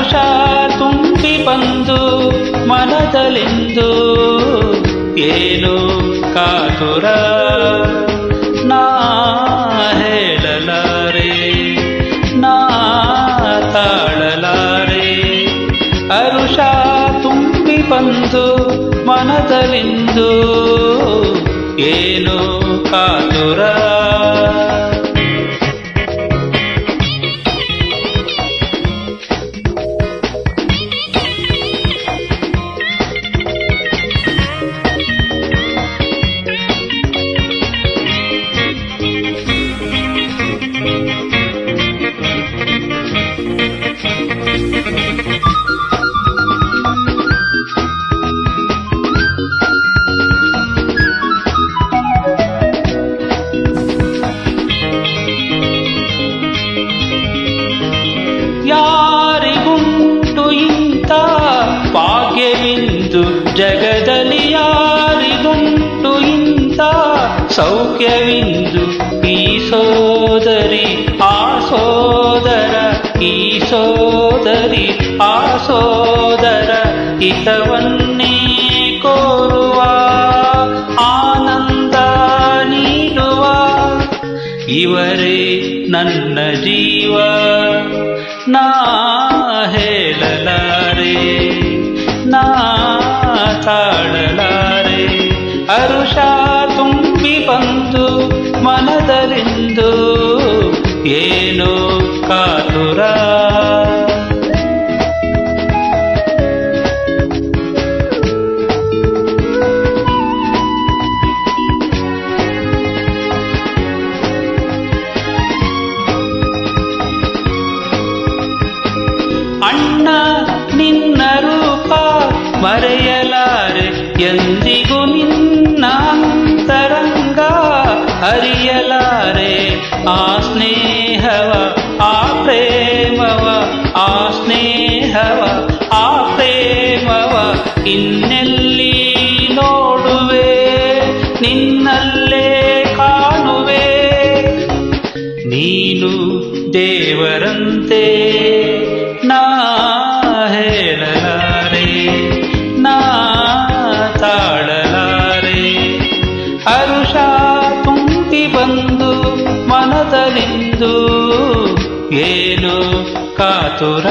ಹರುಷ ತುಂಬಿ ಬಂದು ಮನದಲ್ಲಿಂದು ಏನು ಕಾತುರ ನಾ ಹೇಳಲಾರೆ ನಾ ತಾಳಲಾರೆ. ಹರುಷ ತುಂಬಿ ಬಂದು ಮನದಲ್ಲಿಂದು ಏನು ಕಾತುರ. ಯಾರಿಗುಂಟು ಇಂಥ ಭಾಗ್ಯವಿಂದು ಜಗದಲ್ಲಿ, ಯಾರಿಗುಂಟು ಇಂಥ ಸೌಖ್ಯವಿಂದು ಈ ಸೋದರಿ ಆ ಸೋದರ, ಈ ಸೋದರಿ ಆ ಸೋದರ ಹಿತವನ್ನೇ ಕೋರುವ ಆನಂದ ನೀಡುವ ಇವರೇ ನನ್ನ ಜೀವ ನಾ ಹೇಳಲಾರೆ ನಾ ತಾಳಲಾರೆ. ಹರುಷ ತುಂಬಿ ಬಂದು ಮನದಲ್ಲಿಂದು ಏನೋ ಕಾತುರ. ಅಣ್ಣ ನಿನ್ನ ರೂಪ ಮರೆಯಲಾರೆ ಎಂದಿಗೂ, ನಿನ್ನ ಅಂತರಂಗ ಅರಿಯಲಾರೆ. ಆ ಸ್ನೇಹವ ಆ ಪ್ರೇಮವ, ಆ ಸ್ನೇಹವ ಆ ಪ್ರೇಮವ ಇನ್ನೆಲ್ಲಿ ನೋಡುವೆ, ನಿನ್ನಲ್ಲೇ ಕಾಣುವೆ. ನೀನು ದೇವರಂತೆ ನಾ ಹೇಳಲಾರೆ ನಾ ತಾಳಲಾರೆ. ಹರುಷ ತುಂಬಿ ಬಂದು ಮನದಲ್ಲಿಂದು ಏನು ಕಾತುರ.